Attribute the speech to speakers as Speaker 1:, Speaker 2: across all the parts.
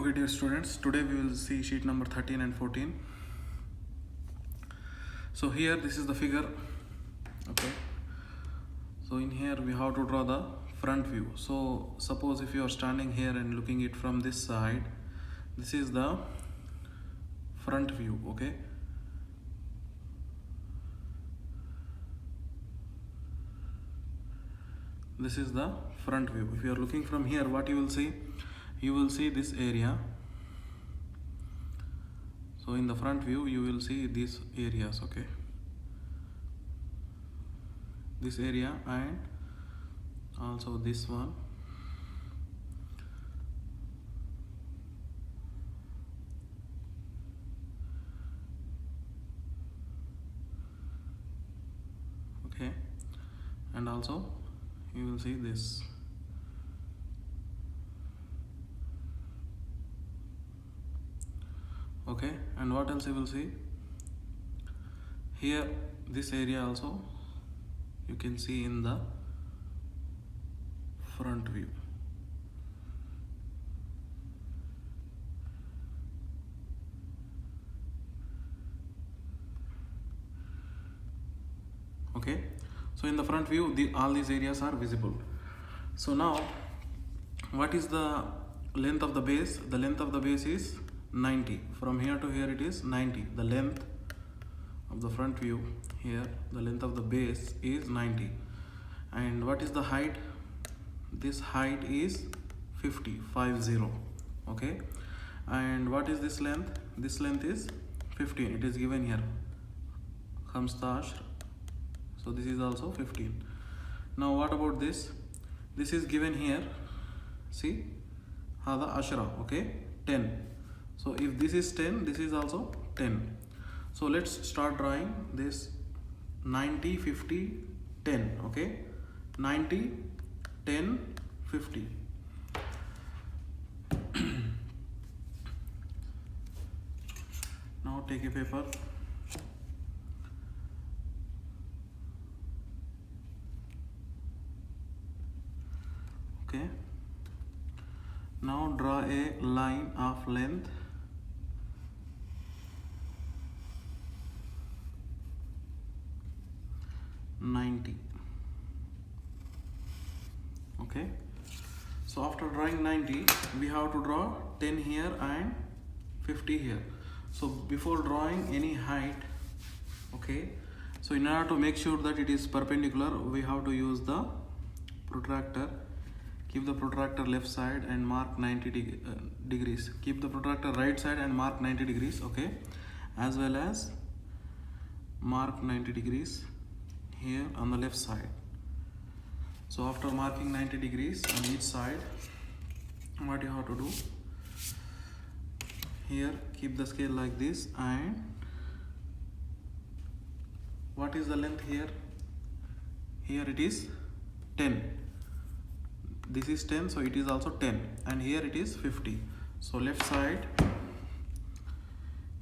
Speaker 1: Okay dear students, today we will see sheet number 13 and 14. So here this is the figure. Okay, so in here we have to draw the front view. So suppose if you are standing here and looking it from this side, this is the front view. Okay, this is the front view. If you are looking from here, what you will see? You will see this area. So in the front view you will see these areas. Okay, this area and also this one. Okay, and also you will see this. Okay, and what else you will see? Here this area also you can see in the front view. Okay, so in the front view all these areas are visible. So now what is the length of the base? The length of the base is 90. From here to here it is 90. The length of the front view here, the length of the base is 90. And what is the height? This height is 50. Okay, and what is this length? This length is 15. It is given here. Khamstash. So this is also 15. Now what about this? This is given here. See, Hada Ashra. Okay, 10. So if this is 10, this is also 10. So let's start drawing this 90, 50, 10. Okay, 90, 10, 50. Now take a paper. Okay, now draw a line of length 90. Okay, so after drawing 90 we have to draw 10 here and 50 here. So before drawing any height, okay, so in order to make sure that it is perpendicular, we have to use the protractor. Keep the protractor left side and mark 90 degrees. Keep the protractor right side and mark 90 degrees. Okay, as well as mark 90 degrees here on the left side. So after marking 90 degrees on each side, what you have to do? Here keep the scale like this, and what is the length here? Here it is 10. This is 10, so it is also 10, and here it is 50. So left side,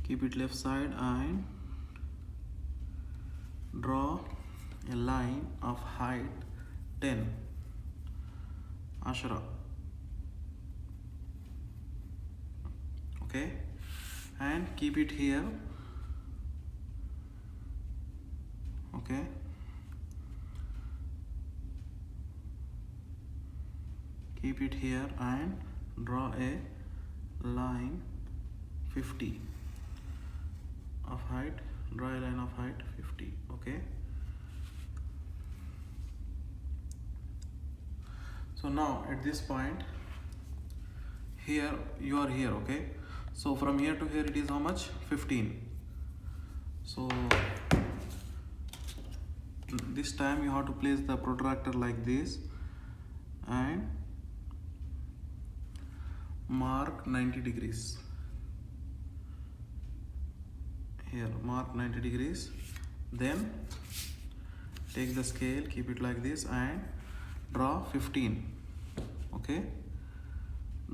Speaker 1: keep it left side and draw a line of height 10 Ashra. Okay, and keep it here. Okay, keep it here and draw a line 50 of height. Draw a line of height 50. Okay, so now at this point here you are here. Okay, so from here to here it is how much? 15. So this time you have to place the protractor like this and mark 90 degrees. Here mark 90 degrees, then take the scale, keep it like this and draw 15. Okay,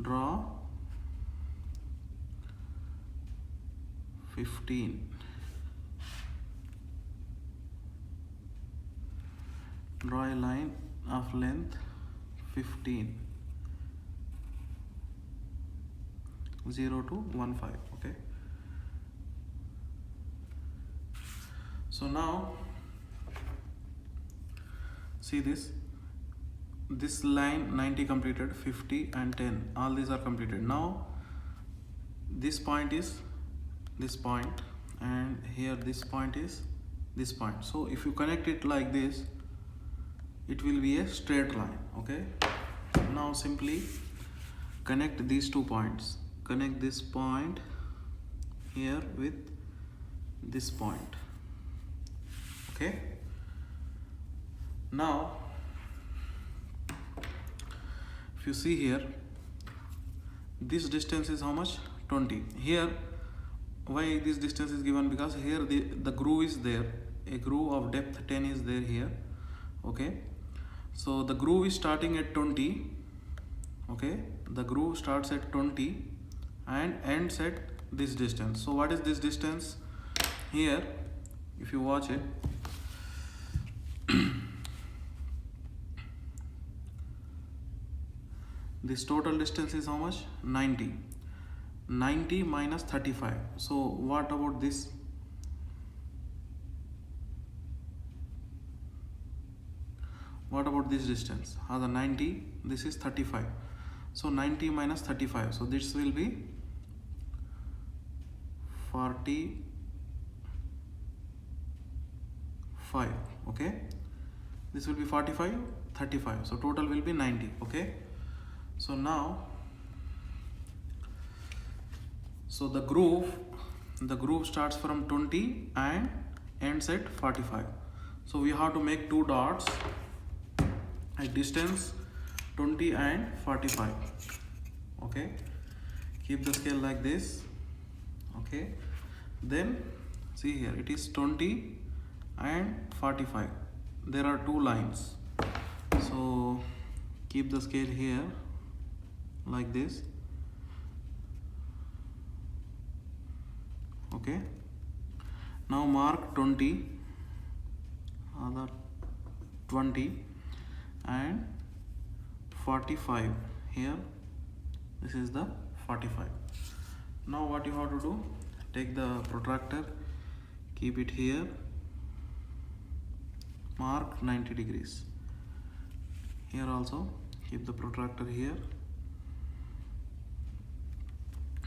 Speaker 1: draw 15. Draw a line of length 15. 0 to 1 5. Okay, so now see this line 90 completed, 50 and 10, all these are completed. Now this point is this point, and here this point is this point. So if you connect it like this, it will be a straight line. Okay, now simply connect these 2 points. Connect this point here with this point. Okay, now if you see here, this distance is how much? 20. Here, why this distance is given? Because here the groove is there, a groove of depth 10 is there here. Okay, so the groove is starting at 20. Okay, the groove starts at 20 and ends at this distance. So what is this distance? Here, if you watch it, this total distance is how much? 90. 90 minus 35. So what about this? What about this distance? The 90, this is 35. So 90 minus 35. So this will be 45. Okay, this will be 45, 35. So total will be 90. Okay, so now, so the groove starts from 20 and ends at 45. So we have to make 2 dots at distance 20 and 45. Okay, keep the scale like this. Okay, then see here, it is 20 and 45. There are 2 lines. So keep the scale here like this. Okay, now mark 20, other 20 and 45 here. This is the 45. Now what you have to do, take the protractor, keep it here, mark 90 degrees. Here also keep the protractor here,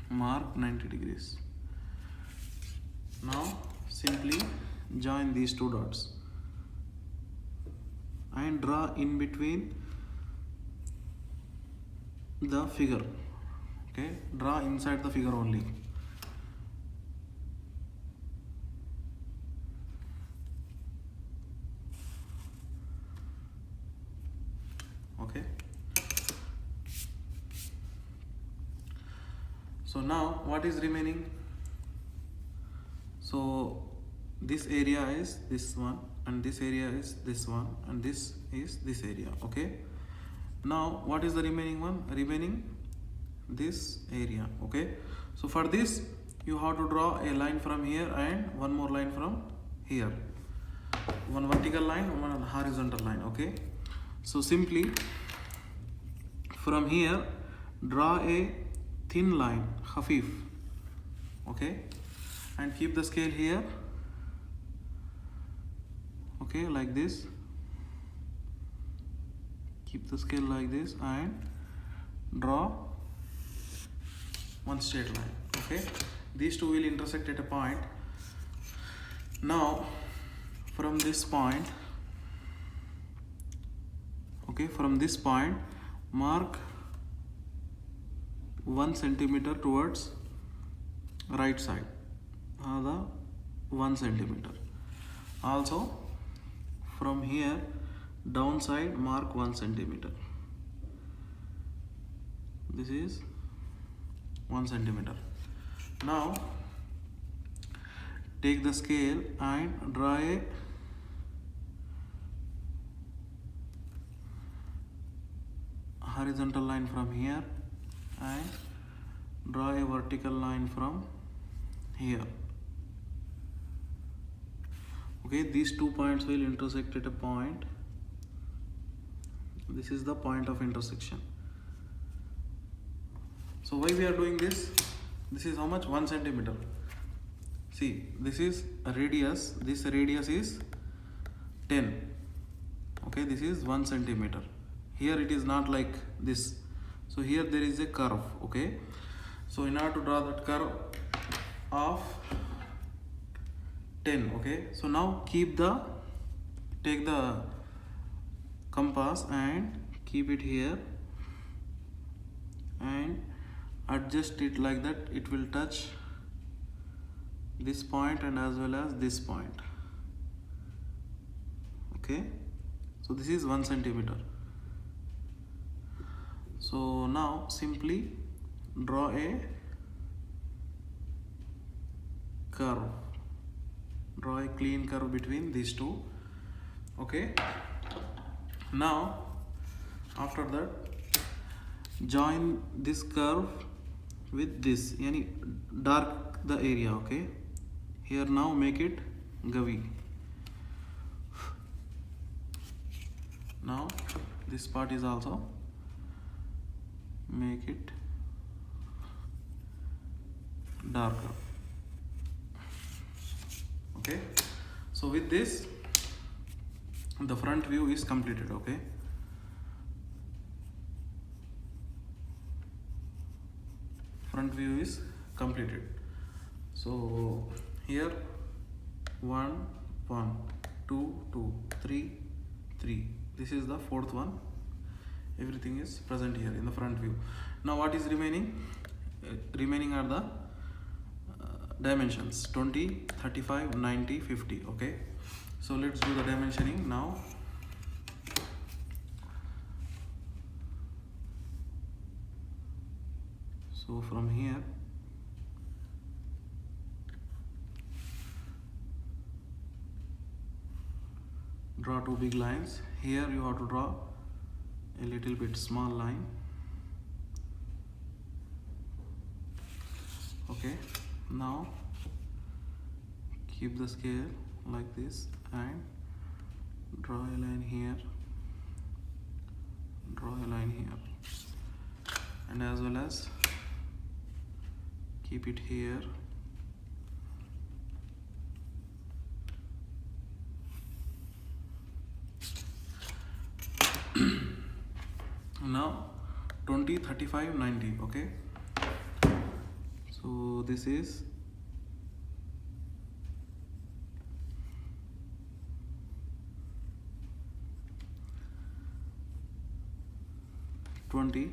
Speaker 1: mark 90 degrees. Now simply join these 2 dots and draw in between the figure. Okay, draw inside the figure only. Okay, so now what is remaining? So this area is this one, and this area is this one, and this is this area. Okay, now what is the remaining one? Remaining this area. Okay, so for this you have to draw a line from here and one more line from here, one vertical line, one horizontal line. Okay, so simply from here draw a thin line, khafif. Okay, and keep the scale here. Okay, like this. Keep the scale like this and draw one straight line. Okay, these 2 will intersect at a point. Now from this point, okay, from this point mark 1 centimeter towards right side, the 1 centimeter. Also from here downside mark 1 centimeter. This is 1 centimeter. Now take the scale and draw a horizontal line from here and draw a vertical line from here. Okay, these 2 points will intersect at a point. This is the point of intersection. So why we are doing this? this is how much? 1 centimeter. See, this is a radius, this radius is 10. Okay, this is 1 centimeter. Here it is not like this, so here there is a curve. Okay, so in order to draw that curve of 10, okay, so now take the compass and keep it here and adjust it like that. It will touch this point and as well as this point. Okay, so this is 1 centimeter. So now simply draw a curve, draw a clean curve between these two. Okay, now after that join this curve with this, yani dark the area. Okay, here now make it gavi. Now this part is also make it darker. Okay, so with this the front view is completed. Okay, front view is completed. So here 1 1 2 2 3 3, this is the fourth one. Everything is present here in the front view. Now what is remaining? Remaining are the dimensions 20, 35, 90, 50. Okay, so let's do the dimensioning now. So from here draw two big lines. Here you have to draw a little bit small line. Okay, now keep the scale like this and draw a line here, draw a line here, and as well as keep it here. Now 20, 35, 90. Okay, so this is 20,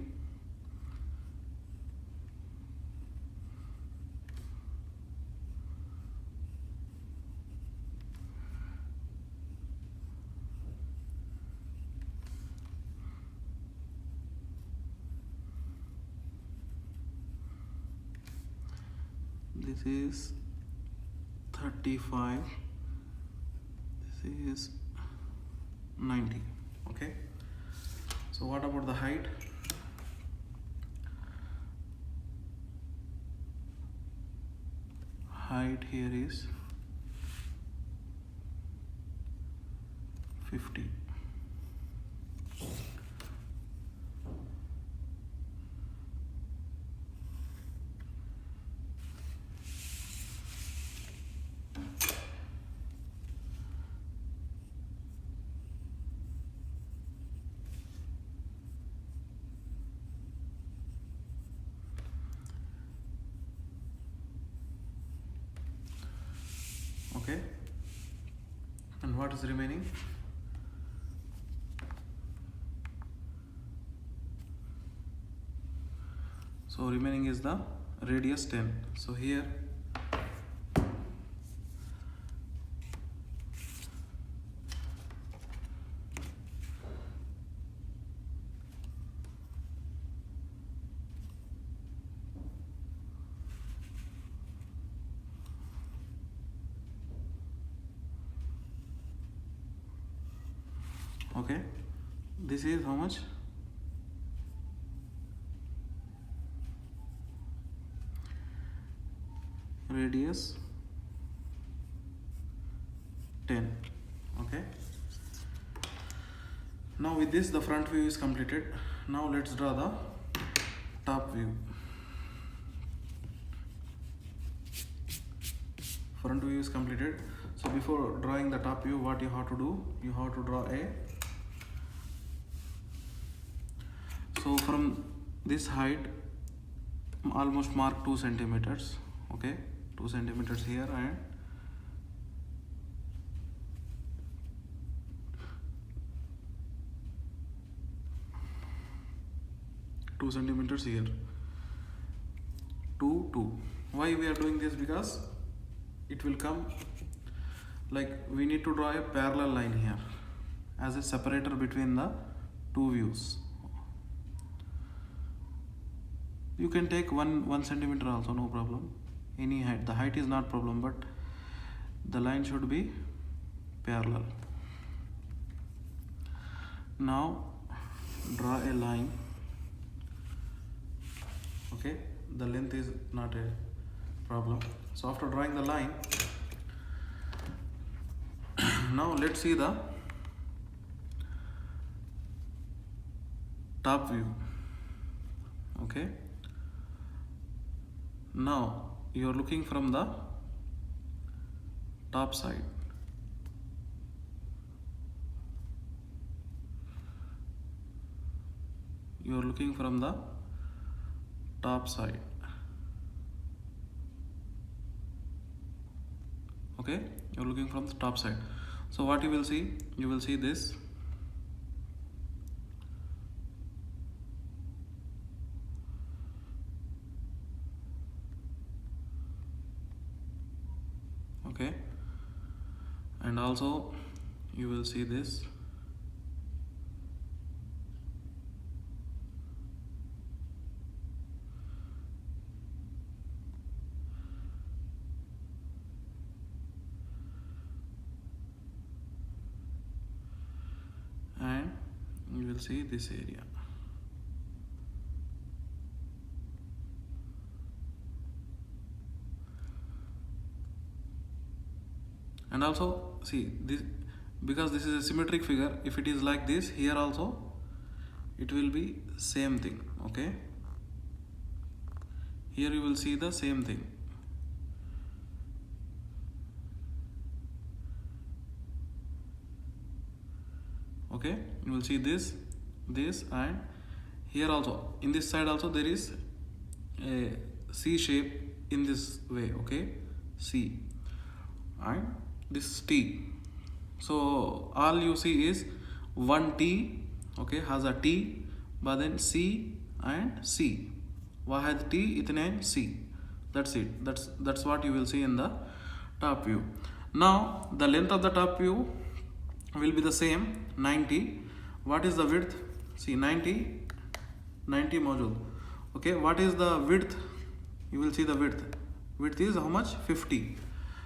Speaker 1: this is 35, this is 90. Okay, so what about the height? Height here is 50. Okay, and what is remaining? So remaining is the radius 10. So here okay, this is how much? Radius 10. Okay, now with this the front view is completed. Now let's draw the top view. front view is completed. So before drawing the top view, what you have to do, you have to draw a, so from this height almost mark 2 centimeters, okay, 2 centimeters here and 2 centimeters here, 2 2. Why we are doing this? Because it will come like we need to draw a parallel line here as a separator between the two views. You can take 1 centimeter also, no problem, any height. The height is not problem, but the line should be parallel. Now draw a line, okay, the length is not a problem. So after drawing the line, now let's see the top view, okay. Now you are looking from the top side, you are looking from the top side, okay, you're looking from the top side. So what you will see, you will see this, okay, and also you will see this, and you will see this area. And also see this, because this is a symmetric figure, if it is like this, here also it will be same thing, okay, here you will see the same thing, okay, you will see this, and here also in this side also there is a C shape in this way, okay, C, and this T. So all you see is one T, okay, has a T, but then C and C. Wahad T, itne C. That's it. That's what you will see in the top view. Now the length of the top view will be the same, 90. What is the width? See, 90 module. Okay, what is the width? You will see the width. Width is how much? 50.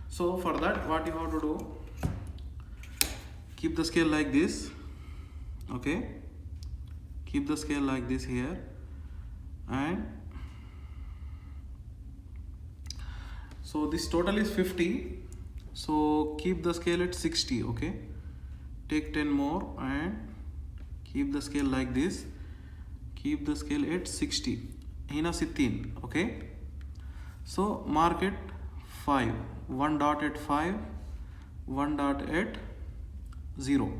Speaker 1: So for that, what you have to do, keep the scale like this, okay, keep the scale like this here, and so this total is 50, so keep the scale at 60, okay, take 10 more and keep the scale like this, keep the scale at 60, hina 16, okay. So mark it 5, 1 dot at 5, 1 dot at 0,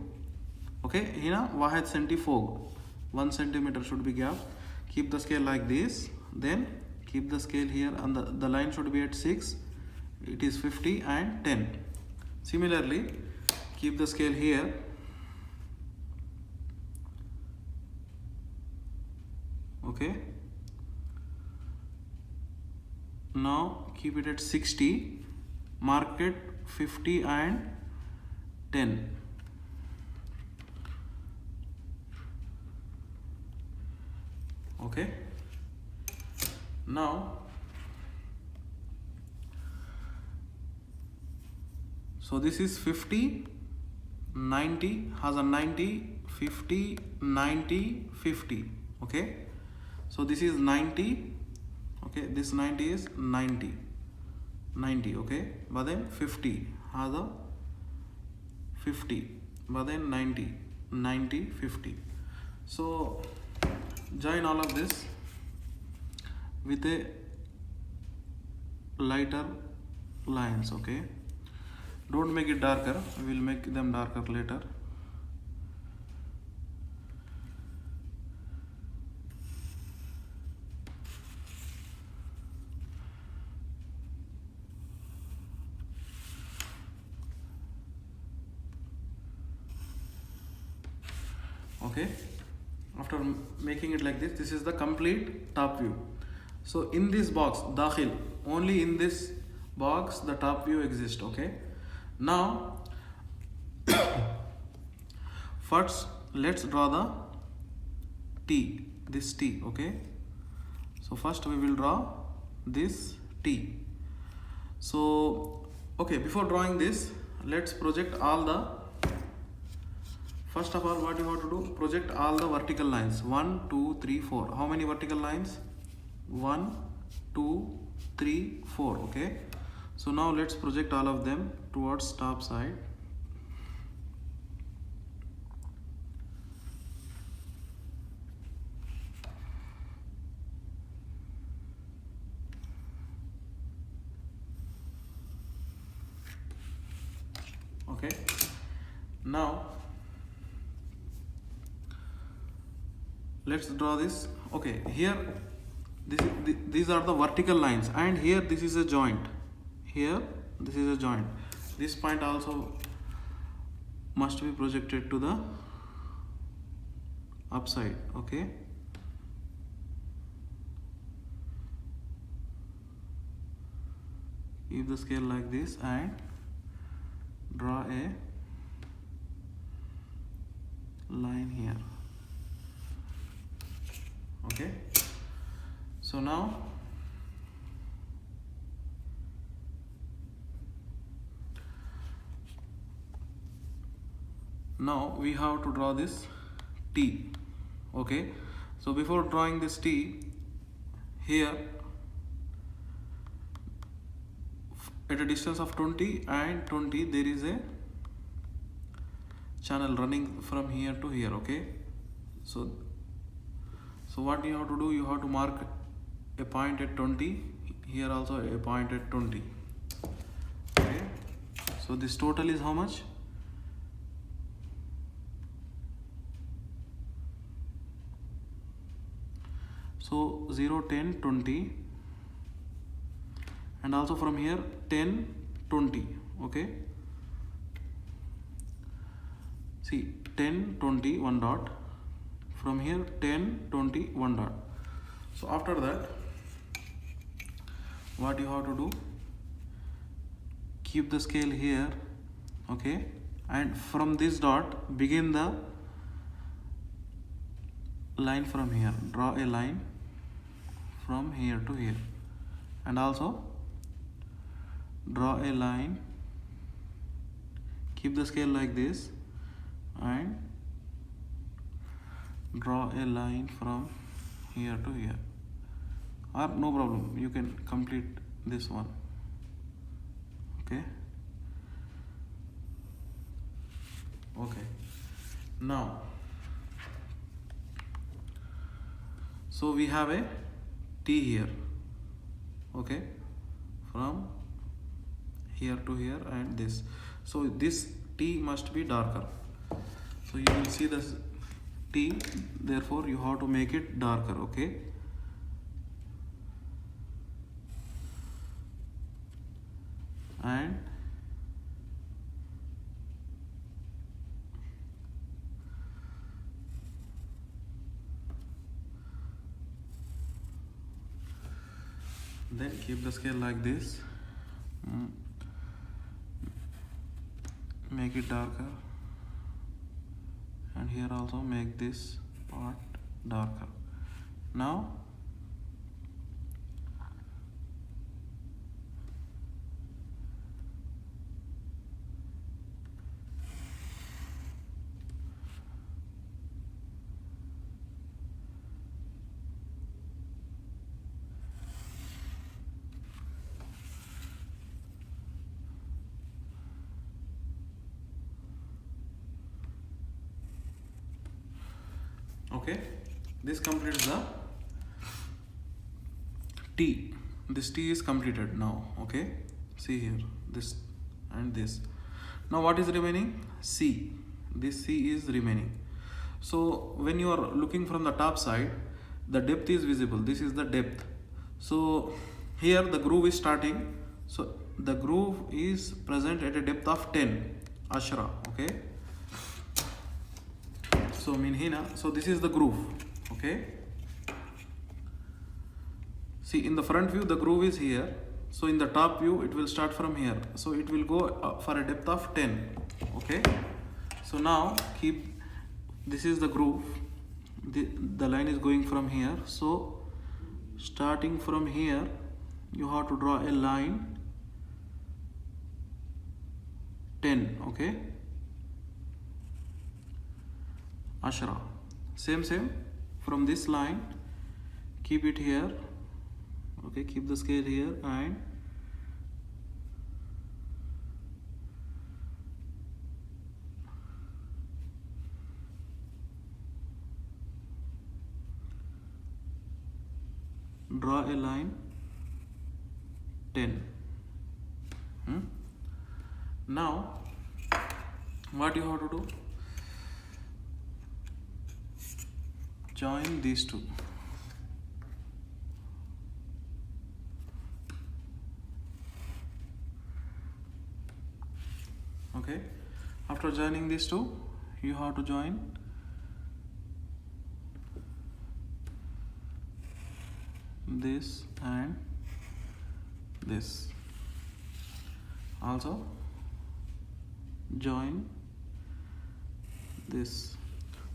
Speaker 1: okay, hina wahid centi fog, 1 centimeter should be gap. Keep the scale like this, then keep the scale here, and the line should be at 6, it is 50 and 10. Similarly, keep the scale here, okay, now keep it at 60, mark it 50 and 10, okay. Now so this is 50, 90, has a 90, 50, 90, 50, okay. So this is 90, okay, this 90 is 90, okay, but then 50 has a 50, but then 90, 50. So join all of this with a lighter lines. Okay, don't make it darker, we will make them darker later. Okay, after making it like this is the complete top view. So in this box dakhil, only in this box the top view exists. Okay, now first let's draw the T, this T. Okay, so first we will draw this T. So okay, before drawing this, let's project all the, first of all what you have to do, project all the vertical lines. 1 2 3 4. How many vertical lines? 1 2 3 4. Okay, so now let's project all of them towards top side. Okay, now let's draw this. Okay, here these are the vertical lines, and here this is a joint. Here this is a joint. This point also must be projected to the upside. Okay, keep the scale like this and draw a line here. Okay, so now we have to draw this T. Okay, so before drawing this T, here at a distance of 20 and 20 there is a channel running from here to here. Okay, so what you have to do, you have to mark a point at 20, here also a point at 20. Okay, so this total is how much? So 0 10 20, and also from here 10 20. Okay, see 10 20 one dot, from here 10 20 one dot. So after that what you have to do, keep the scale here. Okay, and from this dot begin the line from here, draw a line from here to here, and also draw a line, keep the scale like this and draw a line from here to here, or no problem, you can complete this one. Okay, now so we have a T here. Okay, from here to here and this, so this T must be darker. So you will see this T, therefore you have to make it darker. Okay, and then keep the scale like this, make it darker, and here also make this part darker. Now okay, this completes the T. This T is completed now. Okay, See here, this and this. Now what is remaining? C. This C is remaining. So when you are looking from the top side, the depth is visible. This is the depth. So here the groove is starting. So the groove is present at a depth of 10 ashra. Okay. So min hina. So this is the groove. Okay. See, in the front view the groove is here. So in the top view it will start from here. So it will go for a depth of 10. Okay. So now keep, this is the groove. The line is going from here. So starting from here you have to draw a line 10. Okay. Ashra. Same from this line, keep it here. Okay, keep the scale here and draw a line 10. Now what you have to do? Join these two. Okay, after joining these two, you have to join this and this. Also join this.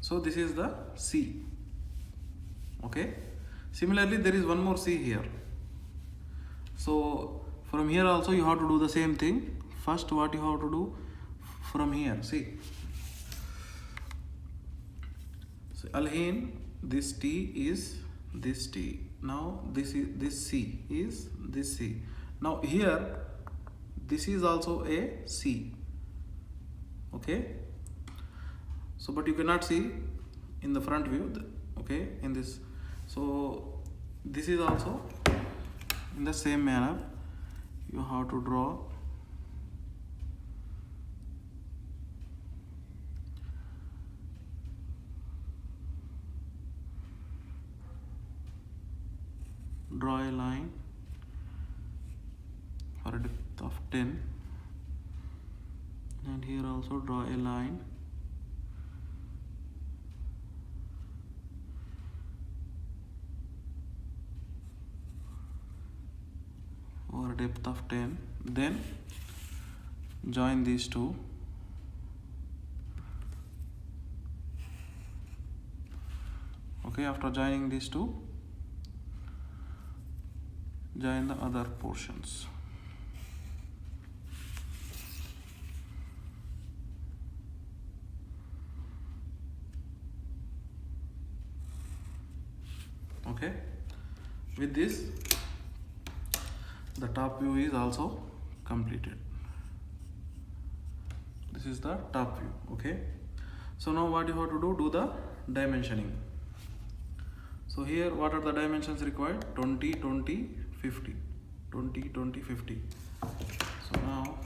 Speaker 1: So this is the C. Okay, similarly there is one more C here. So from here also you have to do the same thing. First what you have to do, from here, see, so alhene, this T is this T. Now this C is this C. Now here this is also a C. Okay, so but you cannot see in the front view. Okay, in this, so this is also in the same manner. You have to draw a line for a depth of 10, and here also draw a line for a depth of 10. Then join these two. Okay, after joining these two, join the other portions. Okay, with this the top view is also completed. This is the top view. Okay, so now what you have to do the dimensioning. So here what are the dimensions required? 20, 20, 50. 20, 20, 50. So now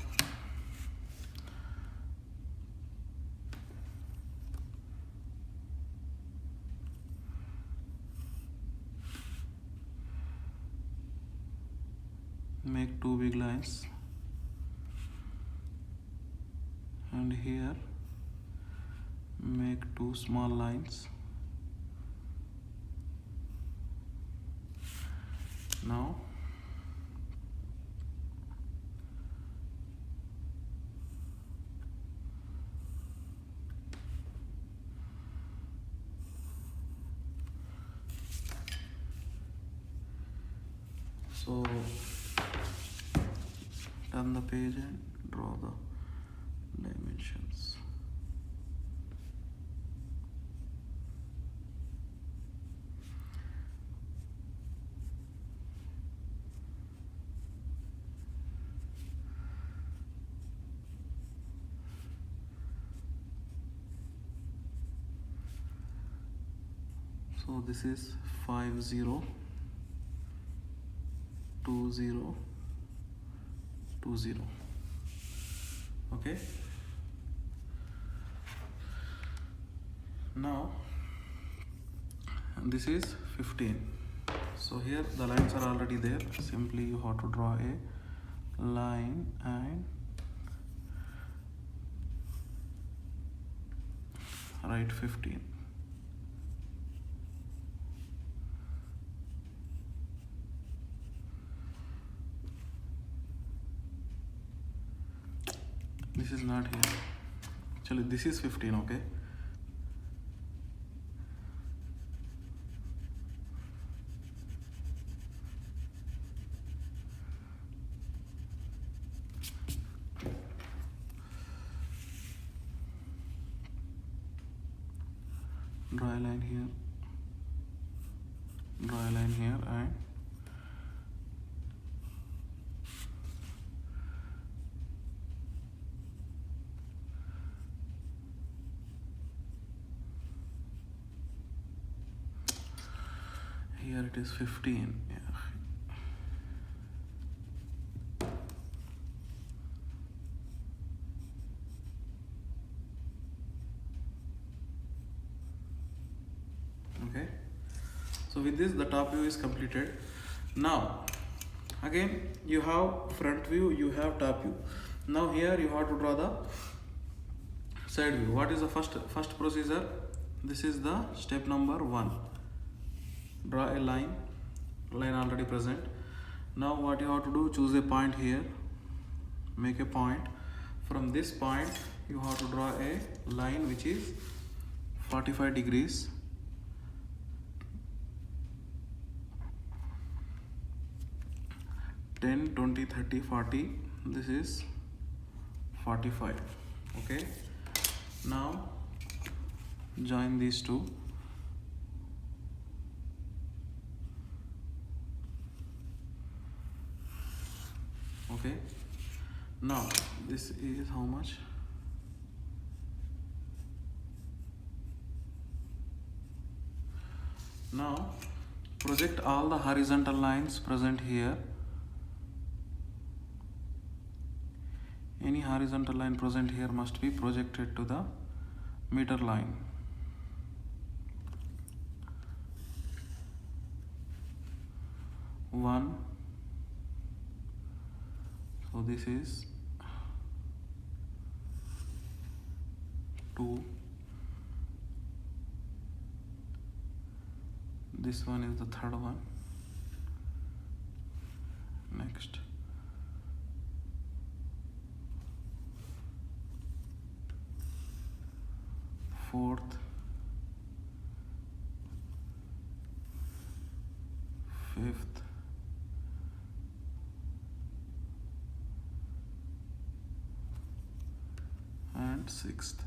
Speaker 1: make two big lines, and here make two small lines. Now so turn the page and draw the dimensions. So this is 50, 20, 20. Okay, now this is 15. So here the lines are already there. Simply you have to draw a line and write 15. This is not here. Actually, this is 15. Okay. Draw a line here. Draw a line here and here it is 15. Yeah. Okay, so with this the top view is completed. Now again you have front view, you have top view. Now here you have to draw the side view. What is the first procedure? This is the step number 1. Draw a line already present. Now what you have to do, choose a point here, make a point. From this point you have to draw a line which is 45 degrees. Ten, 20, 30, 40. This is 45. Okay, now join these two. Okay, now this is how much? Now project all the horizontal lines present here. Any horizontal line present here must be projected to the meter line. One. So this is 2. This one is the third one. Next. Fourth. Fifth. And sixth.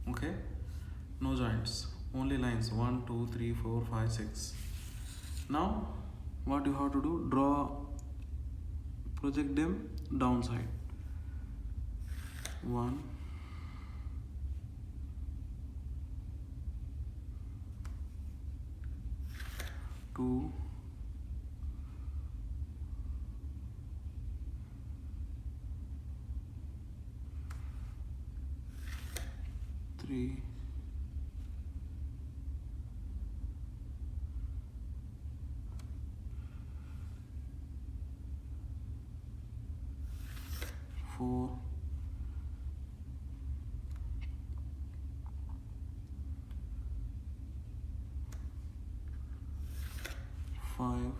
Speaker 1: Okay, no joints, only lines. 1, 2, 3, 4, 5, 6. Now what you have to do, project them downside. 1, 2, 3, 4, 5,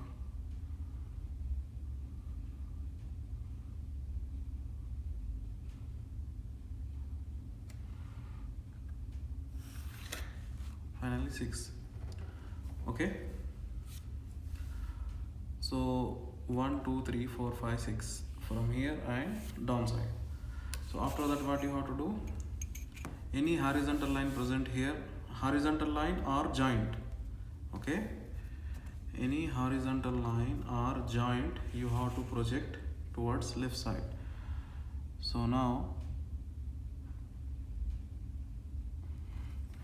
Speaker 1: 6. Okay, so 1, 2, 3, 4, 5, 6 from here and downside. So after that what you have to do, any horizontal line present here, horizontal line or joint. Okay, any horizontal line or joint you have to project towards left side. So now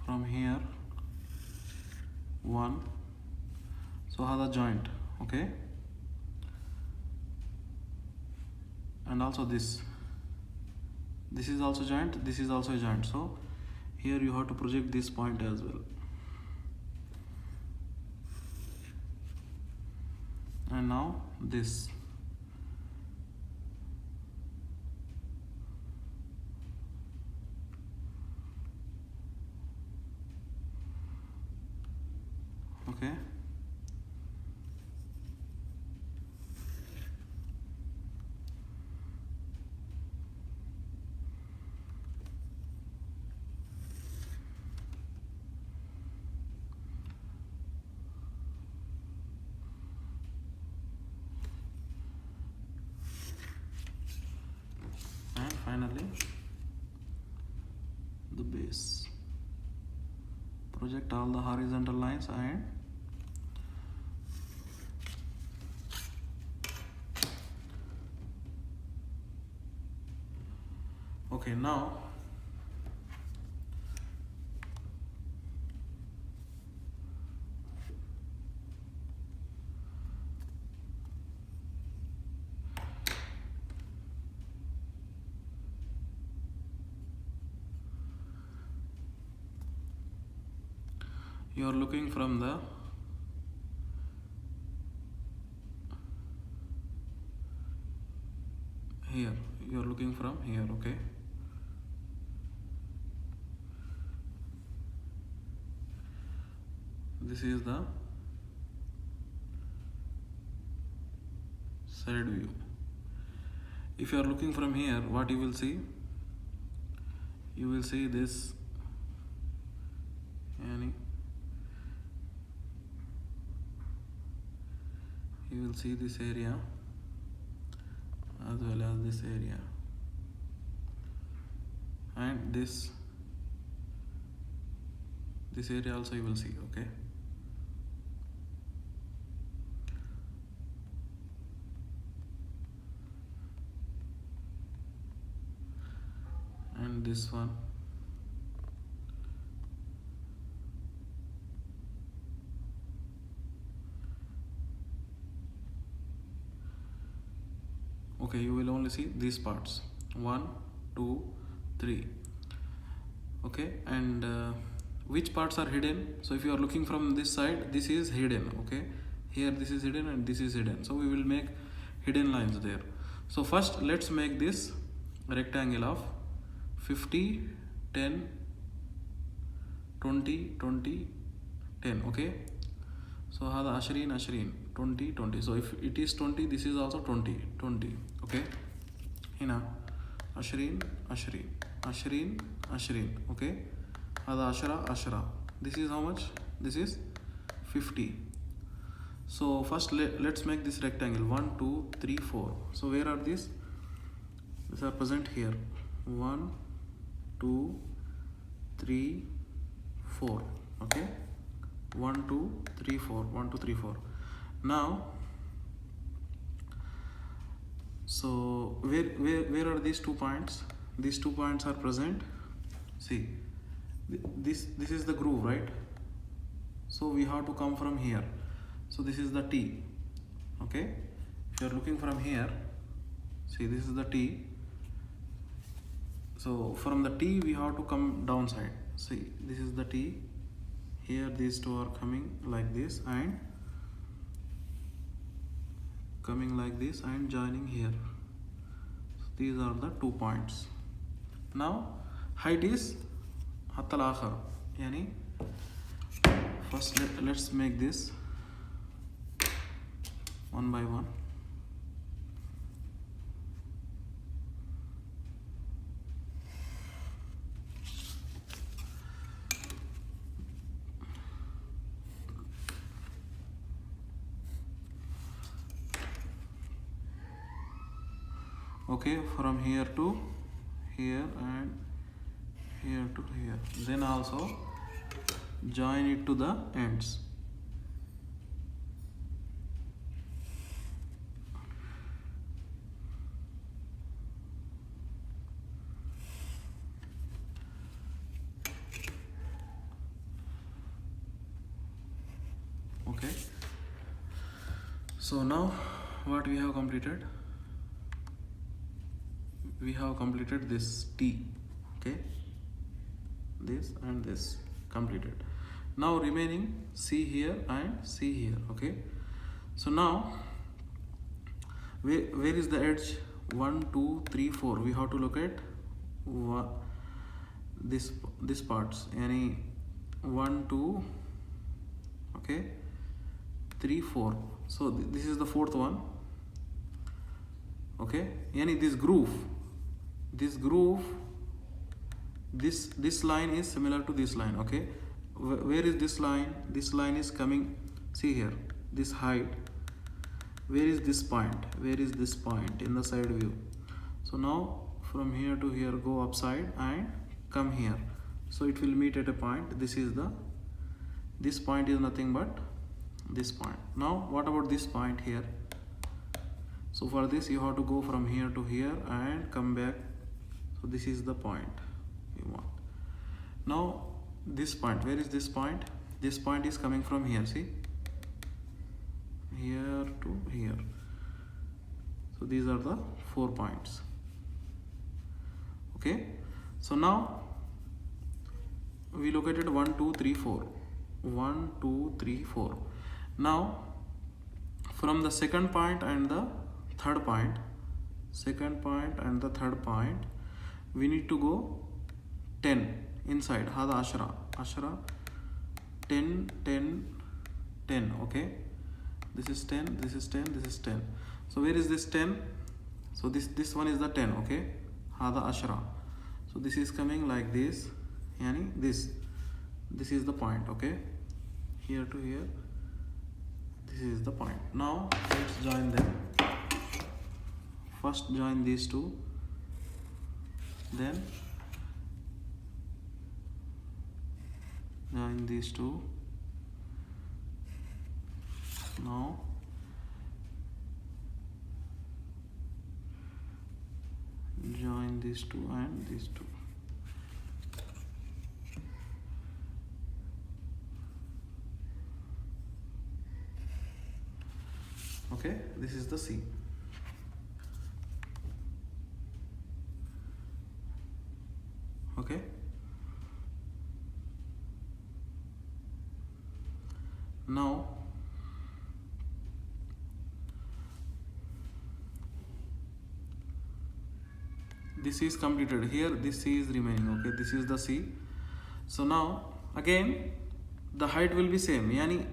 Speaker 1: from here 1, so have the joint. Okay, and also this is also joint, this is also a joint. So here you have to project this point as well, and now this. Okay, and finally the base. Project all the horizontal lines and okay, now you are looking from the here, you are looking from here. Okay, this is the side view. If you are looking from here, what you will see? You will see this, yani you will see this area as well as this area, and this area also you will see. Okay, and this one. Okay, you will only see these parts, 1 2 3. Okay, and which parts are hidden? So if you are looking from this side, this is hidden. Okay, here this is hidden and this is hidden, so we will make hidden lines there. So first let's make this rectangle of 50 10 20 20 10. Okay, so هذا 20 20 20 20. So if it is 20, this is also 20 20. Okay, هنا 20 20 20 20. Okay, هذا 10 10. This is how much? This is 50. So first let's make this rectangle 1 2 3 4. So where are these? These are present here. 1 2 3 4. Okay, 1 2 3 4 1 2 3 4. Now so where are these 2 points? These 2 points are present. See, this is the groove, right? So we have to come from here. So this is the T. Okay, if you are looking from here, see, this is the T. So from the T we have to come downside. See, this is the T. Here these two are coming like this and coming like this and joining here. So these are the 2 points. Now height is hatta al-akhar, yani first let's make this one by one. Okay, from here to here and here to here, then also join it to the ends. Okay, so now what we have completed, we have completed this T. Okay, this and this completed. Now remaining C here and C here. Okay, so now where is the edge? 1 2 3 4. We have to locate this parts, any 1 2, okay, 3 4. So this is the fourth one. Okay, any this groove, this line is similar to this line. Okay, where is this line? This line is coming, see here, this height. Where is this point? Where is this point in the side view? So now from here to here, go upside and come here. So it will meet at a point. This point is nothing but this point. Now what about this point here? So for this you have to go from here to here and come back. So this is the point you want. Now this point, where is this point? This point is coming from here, see, here to here. So these are the 4 points. Okay, so now we located 1 2 3 4, 1 2 3 4. Now from the second point and the third point, we need to go 10 inside. Hada ashra 10 10 10. Okay, this is 10, this is 10, this is 10. So where is this 10? So this one is the 10. Okay, hada ashra. So this is coming like this, yani this is the point. Okay, here to here, this is the point. Now let's join them. First join these two, then join these two. Now join these two and these two. Okay, this is the C. Okay, now this is completed. Here this C is remaining. Okay, this is the C. So now again the height will be same, yani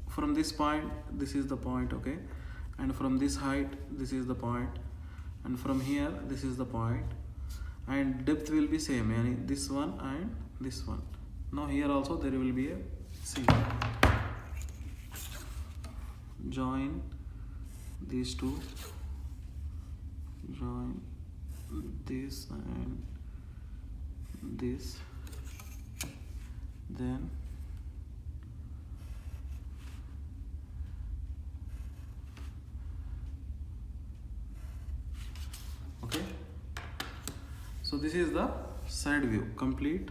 Speaker 1: from this point this is the point. Okay, and from this height this is the point, and from here this is the point, and depth will be same, yani this one and this one. Now here also there will be a C. Join these two, join this and this, then okay. So this is the side view, complete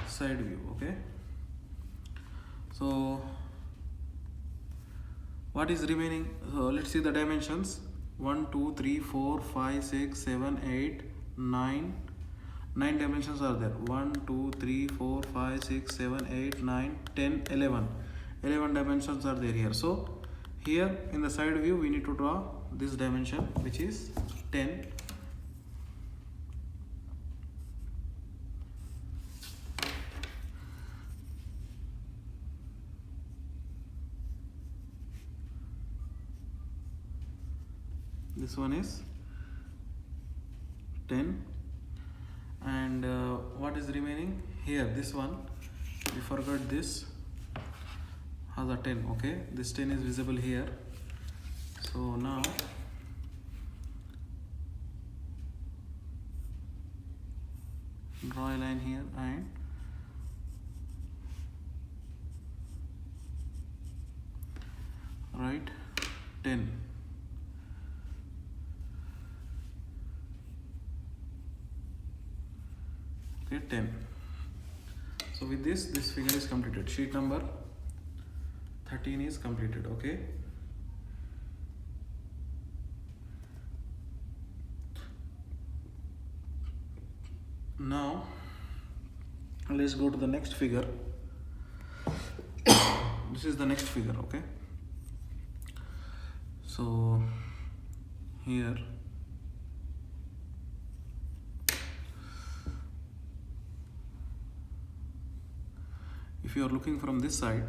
Speaker 1: side view. Okay, so what is remaining? So let's see the dimensions. 1 2 3 4 5 6 7 8 9 dimensions are there. 1 2 3 4 5 6 7 8 9 10 11 dimensions are there here. So here in the side view we need to draw this dimension, which is 10. This one is 10, and what is remaining here? This one, we forgot this, has a 10. Okay, this 10 is visible here. So now draw a line here and write 10. Okay, 10. So with this figure is completed. Sheet number 13 is completed. Okay, Now let's go to the next figure. This is the next figure, okay? So here if you are looking from this side,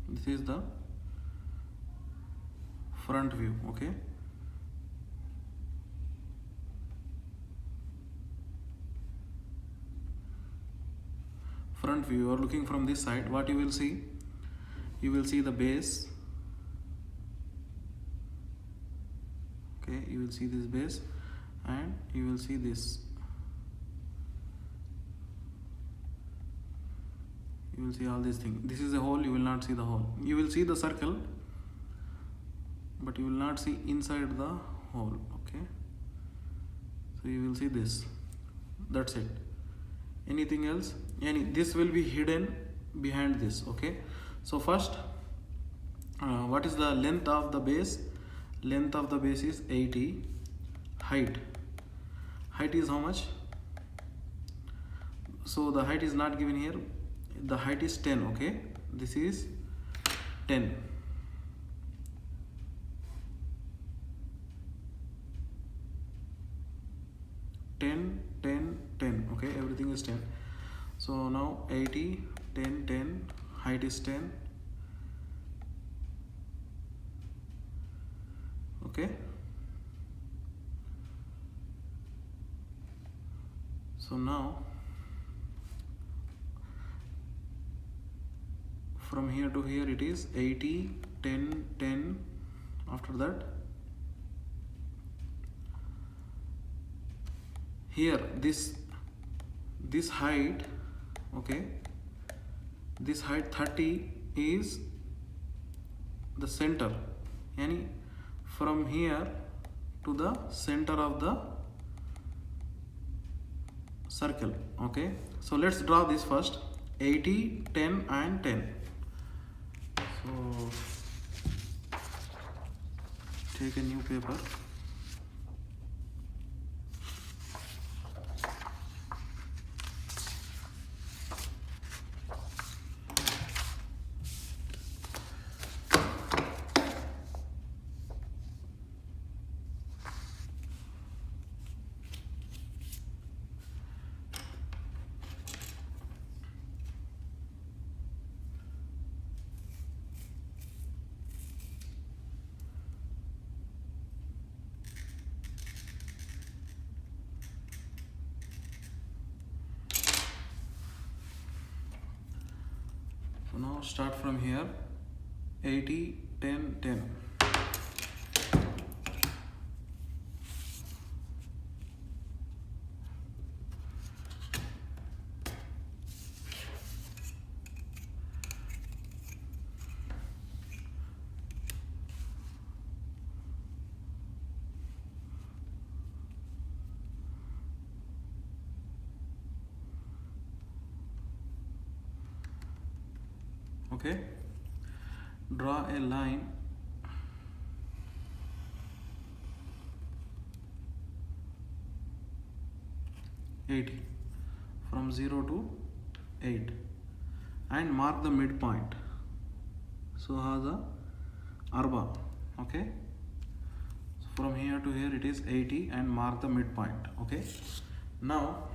Speaker 1: this is the front view, okay? Front view, you are looking from this side, what you will see? You will see the base, okay? You will see this base and you will see this. You will see all these things. This is a hole, you will not see the hole. You will see the circle, but you will not see inside the hole, okay? So you will see this. That's it. Anything else? This will be hidden behind this, okay? So first, what is the length of the base? Length of the base is 80. Height is how much? So the height is not given here. The height is 10, okay? This is 10. Okay, everything is 10. So now 80, 10, 10, height is 10. Okay. So now from here to here it is 80, 10, 10. After that, here this height, okay, this height 30 is the center, and from here to the center of the circle, okay? So let's draw this first. 80, 10 and 10. So take a new paper. So now start from here. 80, 10, 10. Okay, draw a line from 0 to 8 and mark the midpoint. So haza arba, okay? So from here to here it is 80 and mark the midpoint, okay? Now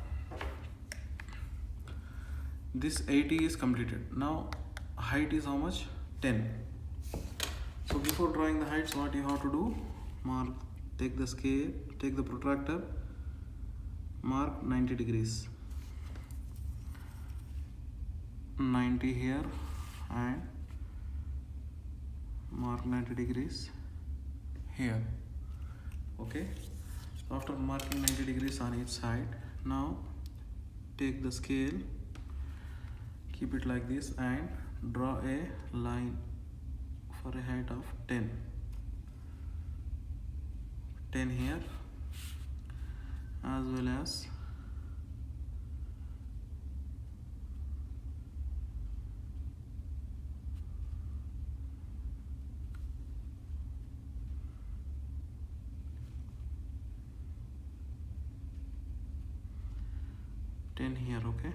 Speaker 1: this 80 is completed. Now height is how much? 10. So before drawing the heights, what you have to do? Mark, take the scale, take the protractor, mark 90 degrees. 90 here and mark 90 degrees here. Okay. So after marking 90 degrees on each side, now take the scale, keep it like this and draw a line for a height of 10 here as well as 10 here. Okay,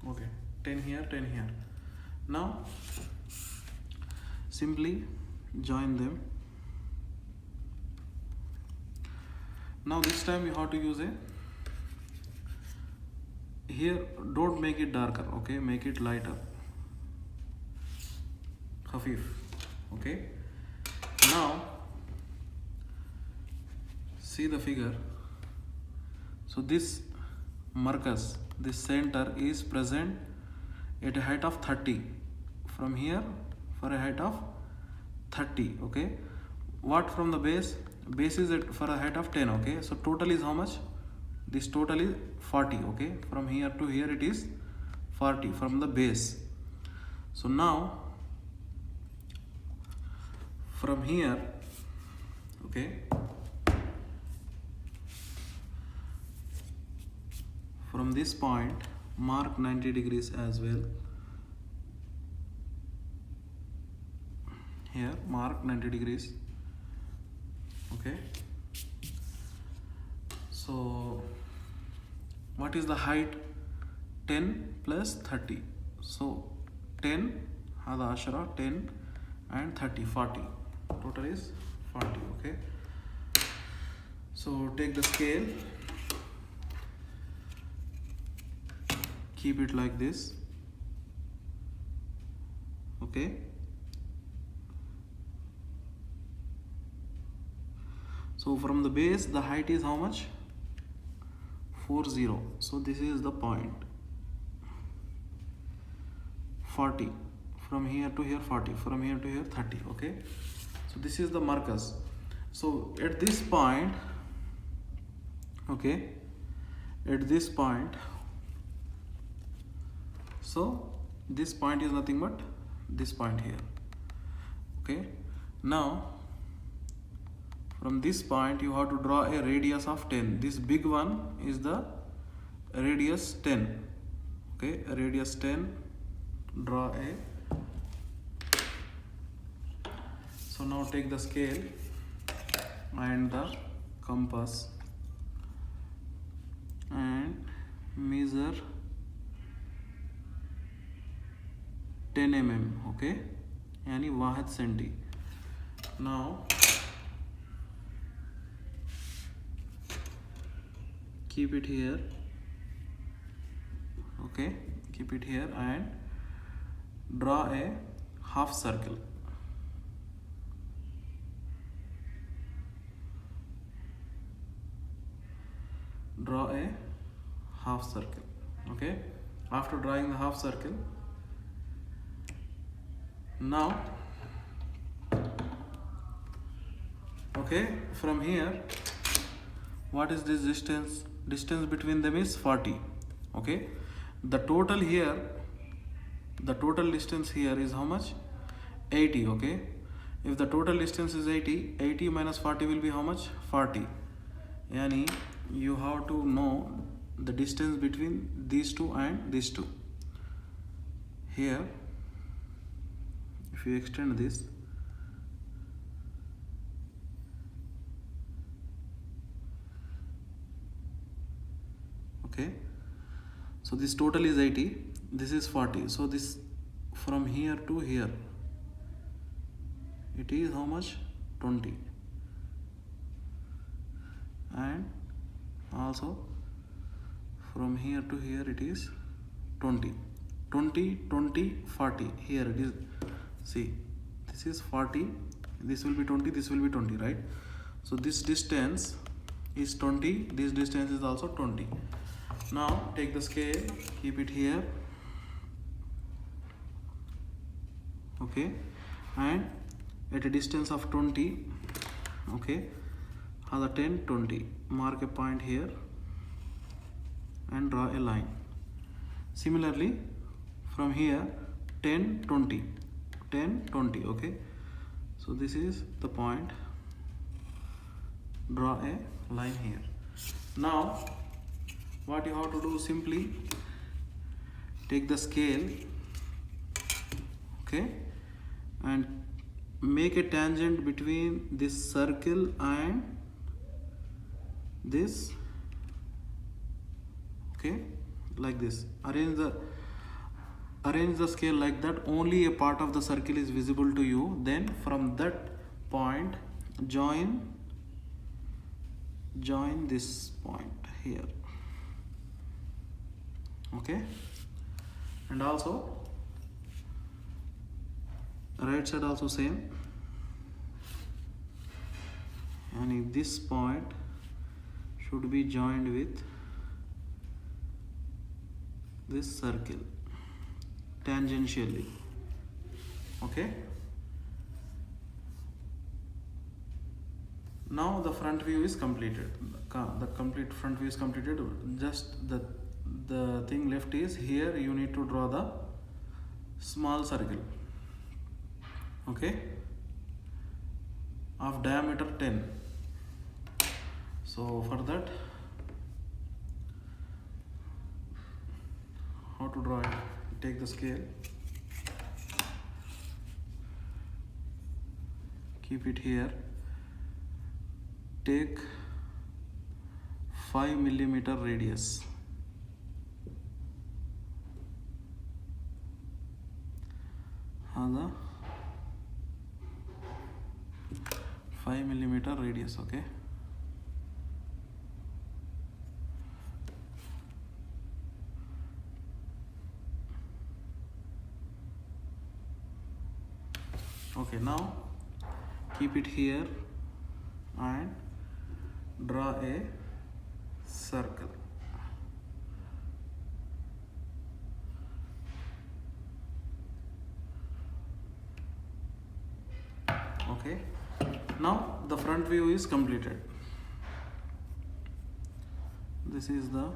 Speaker 1: okay, 10 here, 10 here. Now simply join them. Now this time you have to use a, here don't make it darker, okay, make it lighter, khafif. Okay, now see the figure. So this marcus, this center is present at a height of 30 from here, for a height of 30. Okay, what from the base? Base is at for a height of 10. Okay, so total is how much? This total is 40. Okay, from here to here it is 40 from the base. So now from here, okay, from this point mark 90 degrees as well. Here mark 90 degrees. Okay, so what is the height? 10 plus 30. So 10 hada ashara, 10 and 30, 40. Total is 40. Okay, so take the scale, keep it like this. Okay, so from the base the height is how much? 40. So this is the point 40. From here to here 40, from here to here 30. Okay, so this is the marcus. So at this point, okay, at this point, so this point is nothing but this point here. Okay, now from this point you have to draw a radius of 10. This big one is the radius 10. Okay, a radius 10, draw a. So now take the scale and the compass and measure 10 mm. Okay, यानी 1 cm. Now keep it here. Okay, keep it here and draw a half circle. Draw a half circle. Okay, after drawing the half circle, now okay, from here what is this distance? Distance between them is 40. Okay, the total here, the total distance here is how much? 80. Okay, if the total distance is 80, 80 minus 40 will be how much? 40. Yani you have to know the distance between these two and these two. Here if you extend this, okay, so this total is 80, this is 40. So this from here to here it is how much? 20. And also from here to here it is 20. 20, 20, 40. Here it is, see, this is 40, this will be 20, this will be 20, right? So this distance is 20, this distance is also 20. Now take the scale, keep it here. Okay, and at a distance of 20, okay, other 10, 20, mark a point here and draw a line. Similarly from here 10, 20, 10, 20. Okay, so this is the point, draw a line here. Now what you have to do, simply take the scale, okay, and make a tangent between this circle and this, okay, like this. Arrange the scale like that only a part of the circle is visible to you. Then from that point join this point here, okay, and also right side also same, and this point should be joined with this circle tangentially, okay. Now the front view is completed. The complete front view is completed. Just the thing left is here you need to draw the small circle, okay, of diameter 10. So for that, how to draw it? Take the scale, keep it here, take 5 millimeter radius, the 5 millimeter radius, okay. Okay, now keep it here and draw a circle. Okay, now the front view is completed. This is the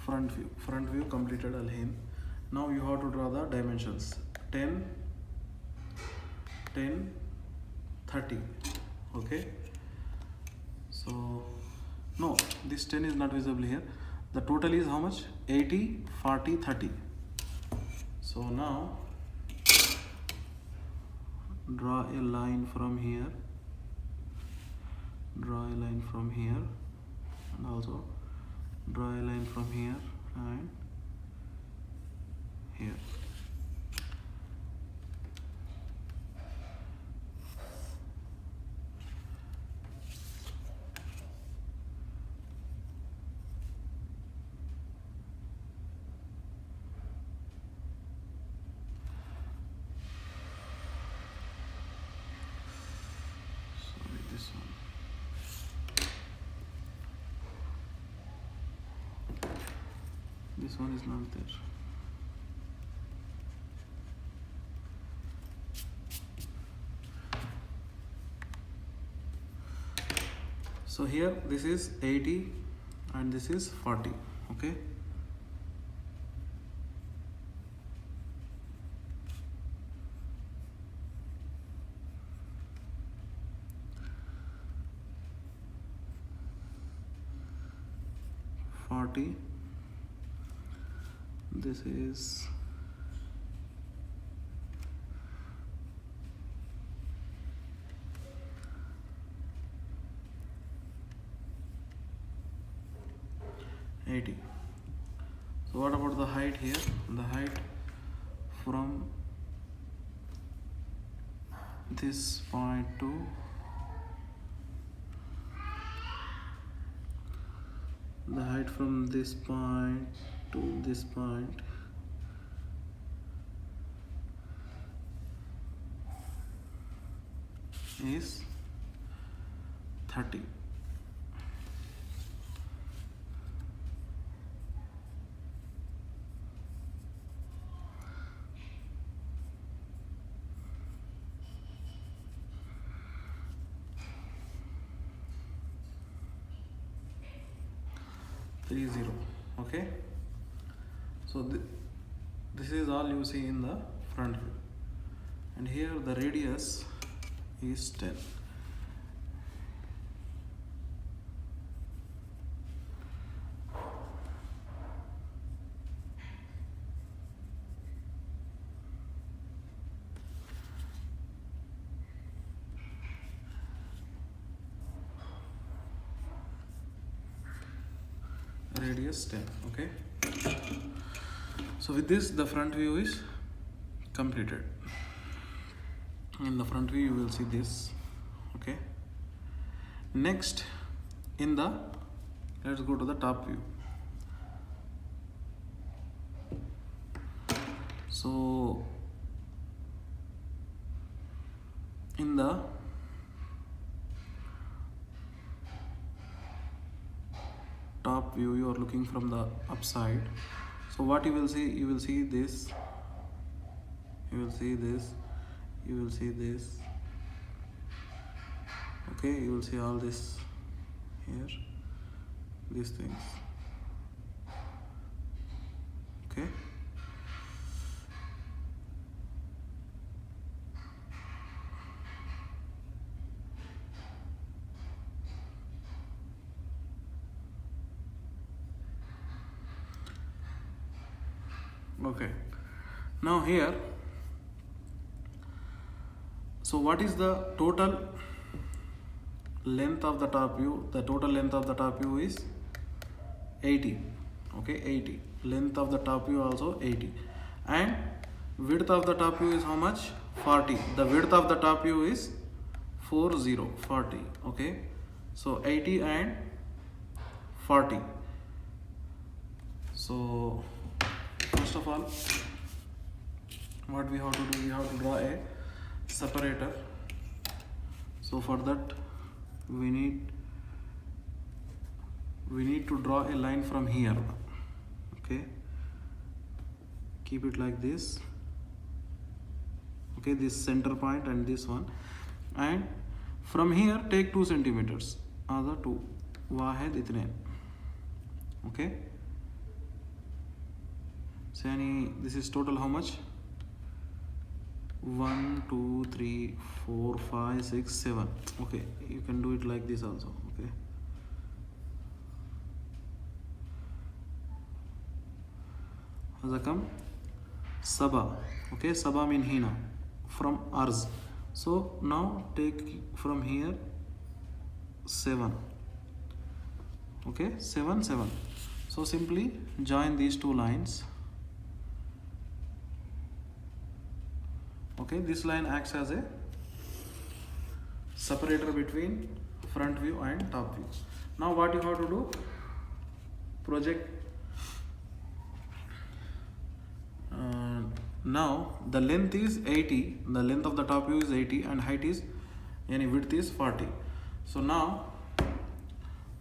Speaker 1: front view completed, Alhin. Now you have to draw the dimensions 10, 10, 30, okay. So no, this 10 is not visible here. The total is how much? 80, 40, 30. So now draw a line from here, draw a line from here, and also draw a line from here and here. This one is not there. So here this is 80 and this is 40, okay. This is 80. So what about the height here? The height from this point to the height from this point to this point is 30. Okay, so this is all you see in the front view, and here the radius is 10. radius 10. Okay, so with this the front view is completed. In the front view you will see this. Okay, next let's go to the top view. So in the top view you are looking from the upside. So what you will see this, you will see this, you will see this. Okay, you will see all this here, these things. Okay, okay, now here, so what is the total length of the top view? The total length of the top view is 80. Okay, 80. Length of the top view also 80, and width of the top view is how much? 40. The width of the top view is 40. Okay, so 80 and 40. So first of all, what we have to do, we have to draw a separator. So for that we need to draw a line from here. Okay, keep it like this. Okay, this center point and this one, and from here take 2 centimeters. Other 2 Wahed इतने. Okay, so this is total how much? 1 2 3 4 5 6 7. Okay, you can do it like this also. Okay, هذا كم؟ 7. Okay, 7 mean هنا from ours. So now take from here 7. Okay, 7 7. So simply join these 2 lines. Okay, this line acts as a separator between front view and top view. Now what you have to do, project. Now the length is 80, the length of the top view is 80 and height is, width is 40. So now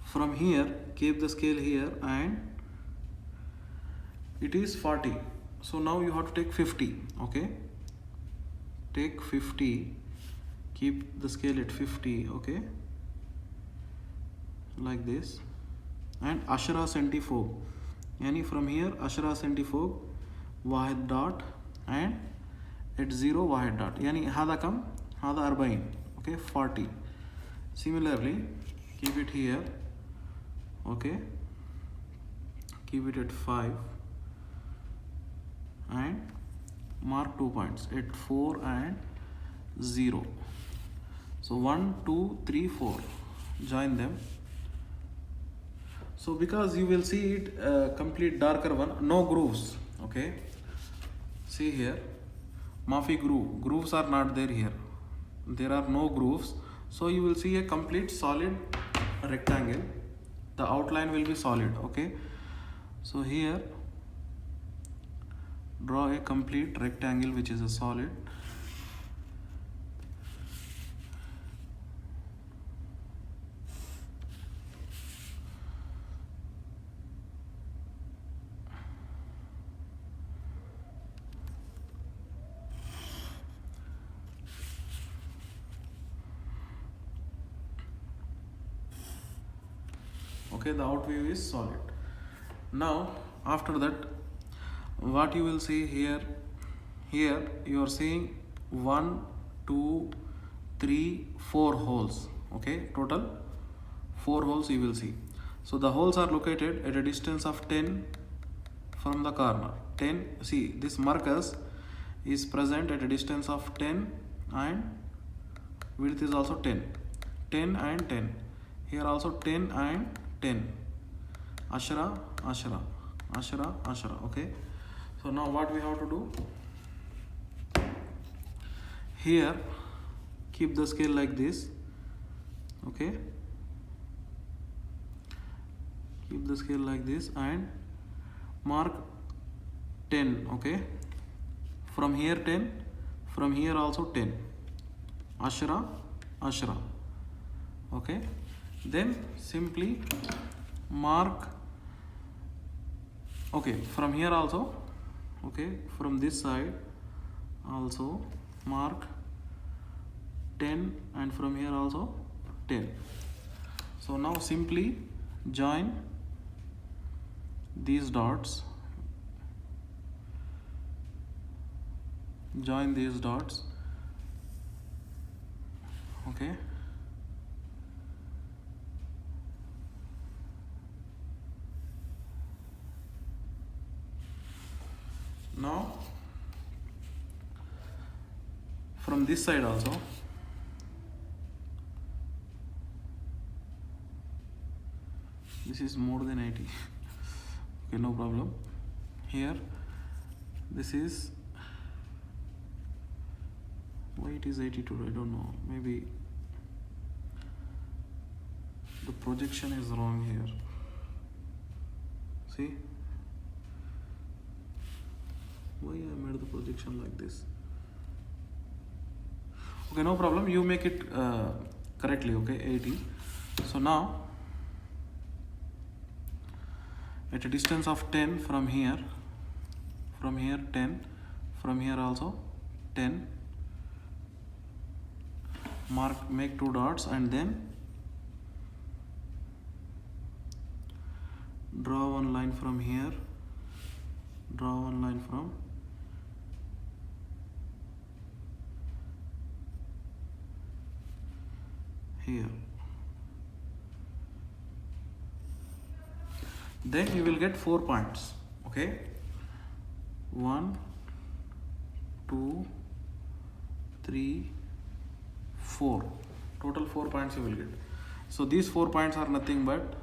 Speaker 1: from here keep the scale here and it is 40. So now you have to take 50. Okay, take 50, keep the scale at 50. Okay, like this, and ashra centifog, from here ashra centifog Wahid dot and at 0 Wahid dot, هذا كم? هذا 40. Okay, 40. Similarly keep it here. Okay, keep it at 5 and mark 2 points at 4 and 0. So 1 2 3 4, join them. So because you will see it complete darker one, no grooves. Okay, see here, Mafi grooves are not there here. There are no grooves. So you will see a complete solid rectangle. The outline will be solid. Okay, so here draw a complete rectangle which is a solid. Okay, the out view is solid. Now after that, what you will see here you are seeing 1 2 3 4 holes. Okay, total 4 holes you will see. So the holes are located at a distance of 10 from the corner. 10, see this markers is present at a distance of 10 and width is also 10 and 10. Here also 10 and 10. ashra, ashra, ashra, ashra. Okay, so now what we have to do here, keep the scale like this. Okay, keep the scale like this and mark 10. Okay, from here 10, from here also 10, ashra, ashra. Okay, then simply mark, okay, from here also, okay, from this side also mark 10 and from here also 10. So now simply join these dots, join these dots. Okay, now from this side also, this is more than 80. Okay, no problem. Here this is, why it is 82, I don't know, maybe the projection is wrong here. See, why I made the projection like this? Okay, no problem, you make it correctly. Okay, 80. So now at a distance of 10 from here 10, from here also 10, mark, make 2 dots and then draw one line from here, draw one line from here. Then you will get 4 points. Okay, 1, 2, 3, 4, total 4 points you will get. So these 4 points are nothing but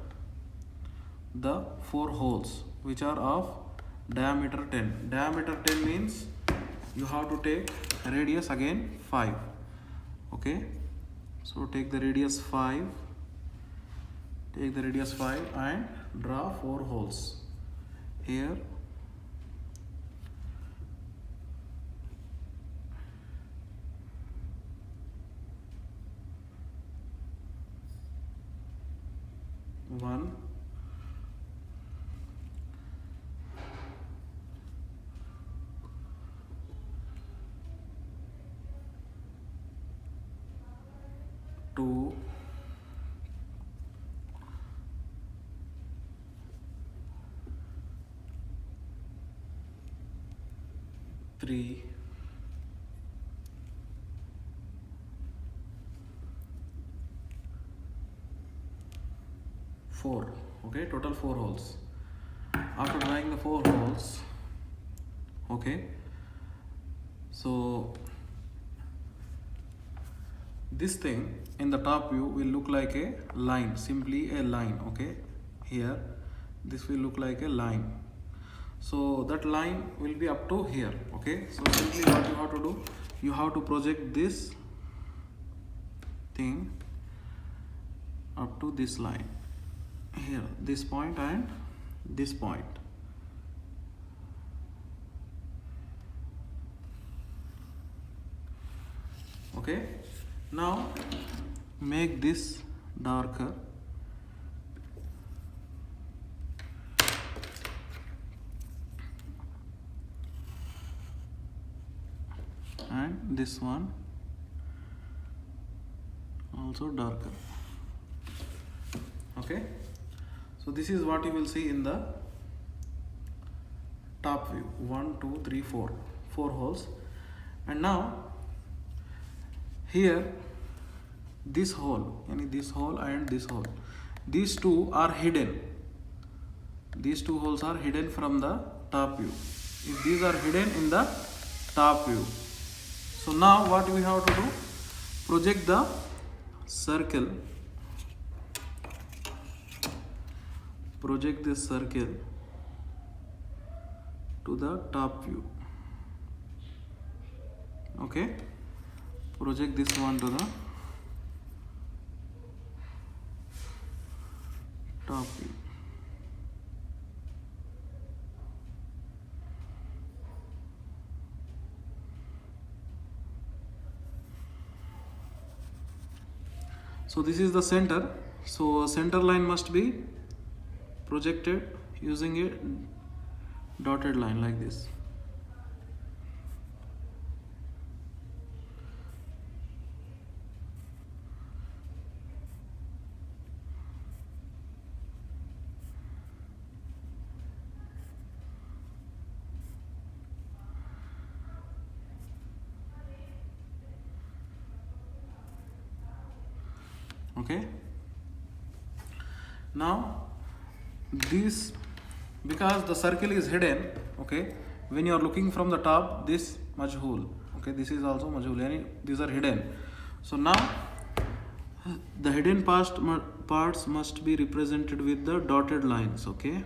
Speaker 1: the 4 holes which are of diameter 10. Diameter 10 means you have to take radius again 5. Okay, so take the radius 5, take the radius 5 and draw 4 holes here, one, two, three, 4. Okay, total 4 holes. After drawing the 4 holes, okay, so this thing in the top view will look like a line, simply a line. Okay, here this will look like a line, so that line will be up to here. Okay, so simply what you have to do, you have to project this thing up to this line here, this point and this point. Okay, now make this darker and this one also darker. Okay, so this is what you will see in the top view. 1, 2, 3, 4 holes. And now here this hole, this hole and this hole, these two are hidden. These 2 holes are hidden from the top view. If these are hidden in the top view, so now what we have to do, project the circle project this circle to the top view. Okay, project this one to the top view. So this is the center. So a center line must be projected using a dotted line like this. Okay, now this, because the circle is hidden, okay, when you are looking from the top, this majhul, okay, this is also majhul, yani these are hidden. So now the hidden parts must be represented with the dotted lines. Okay,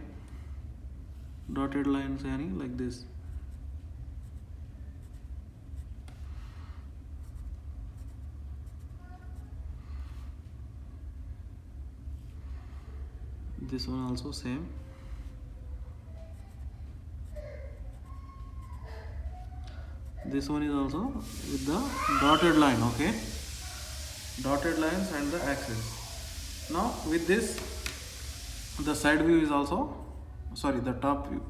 Speaker 1: dotted lines yani like this. This one also same. This one is also with the dotted line. Okay, dotted lines and the axis. Now with this, the side view is also, sorry, the top view.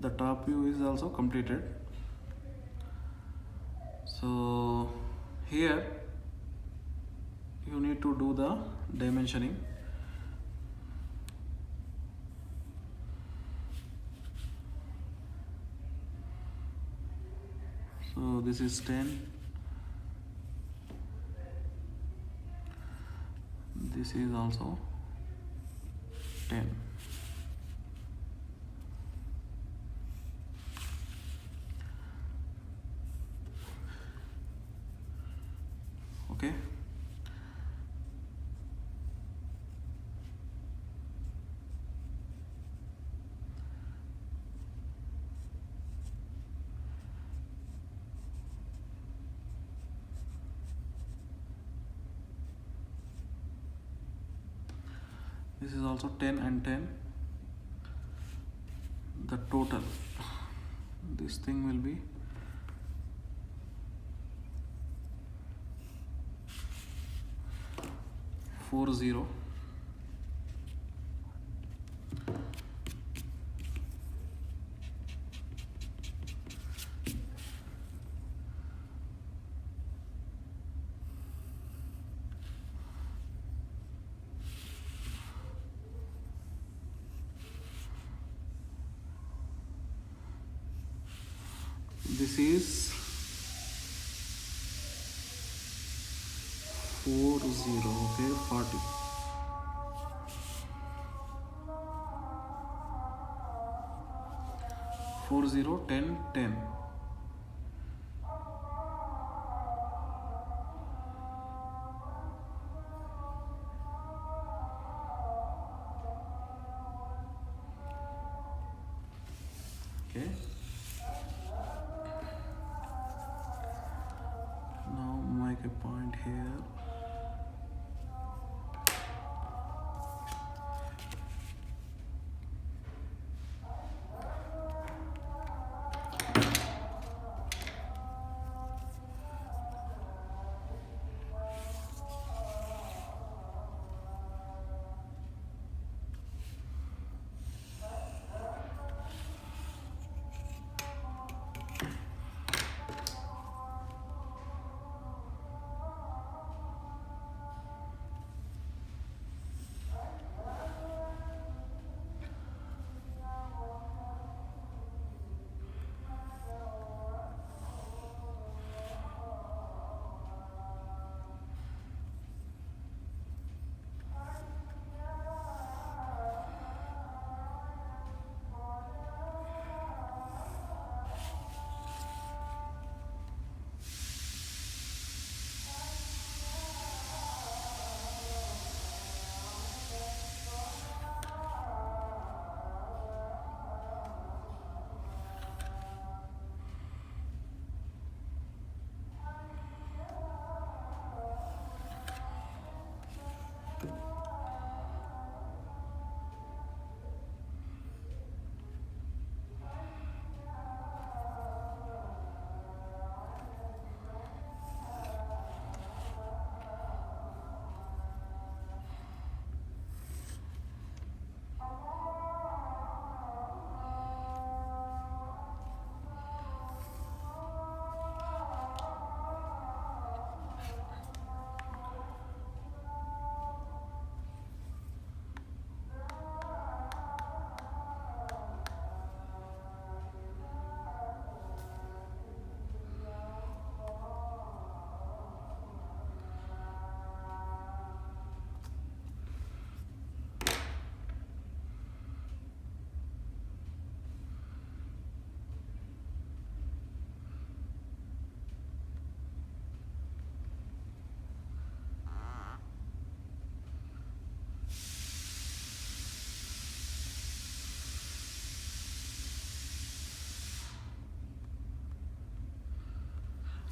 Speaker 1: The top view is also completed. So here you need to do the dimensioning. So this is 10. This is also 10. Okay. This is also 10 and 10. The total, this thing will be 40. This is 40. Okay, 40. Four zero 10 10. Okay. Now make a point here.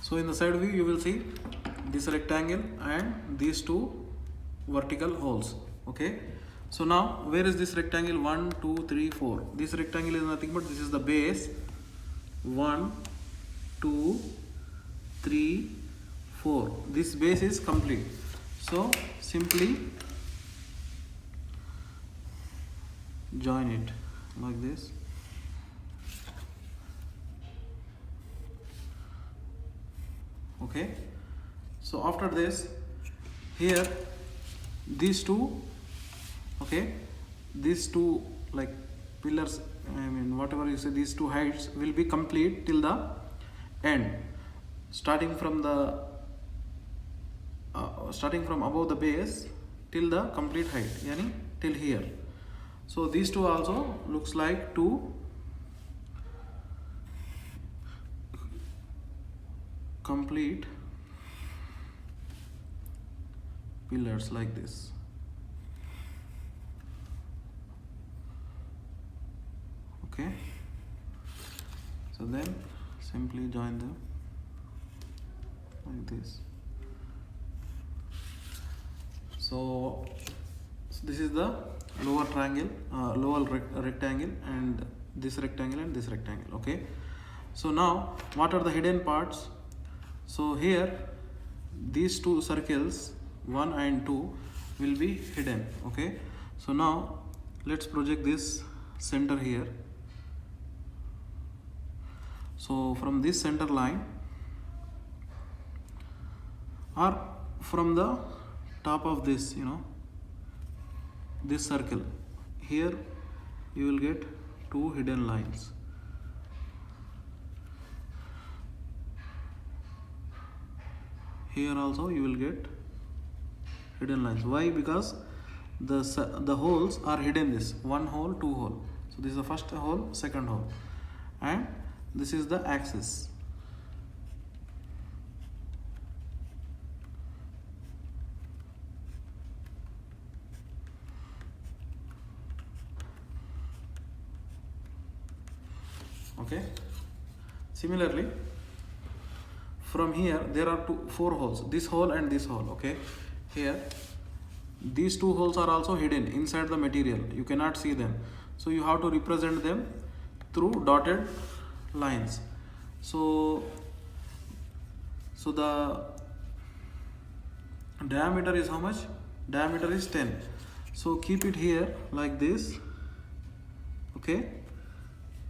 Speaker 1: So in the side view you will see this rectangle and these two vertical holes. Okay, so now where is this rectangle? 1 2 3 4. This rectangle is nothing but this is the base. 1 2 3 4. This base is complete, so simply join it like this. Okay, so after this, here these two, okay, these two like pillars, I mean whatever you say, these two heights will be complete till the end, starting from above the base till the complete height, yani till here. So these two also looks like two complete pillars like this. Okay, so then simply join them like this. So this is the lower triangle, rectangle, and this rectangle and this rectangle. Okay, so now what are the hidden parts? So here these two circles 1 and 2 will be hidden. Okay, so now let's project this center here. So from this center line or from the top of this, this circle, here you will get two hidden lines. Here also you will get hidden lines. Why? Because the holes are hidden. This one hole, two hole. So this is the first hole, second hole, and this is the axis. Okay. Similarly, from here there are four holes, this hole and this hole. Okay, here these two holes are also hidden inside the material, you cannot see them, so you have to represent them through dotted lines. So the diameter is how much? Diameter is 10, so keep it here like this. Okay,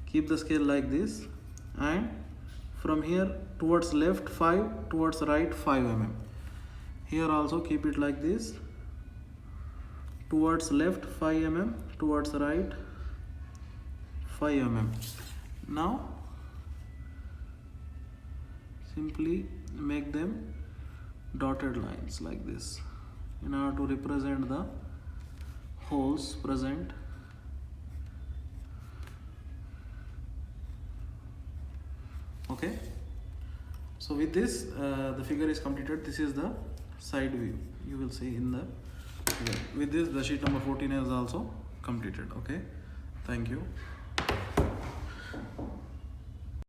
Speaker 1: keep the scale like this, and from here towards left 5, towards right 5 mm. Here also keep it like this, towards left 5 mm, towards right 5 mm. Now simply make them dotted lines like this in order to represent the holes present. Okay, so with this the figure is completed. This is the side view, you will see in the figure. With this the sheet number 14 is also completed. Okay, thank you.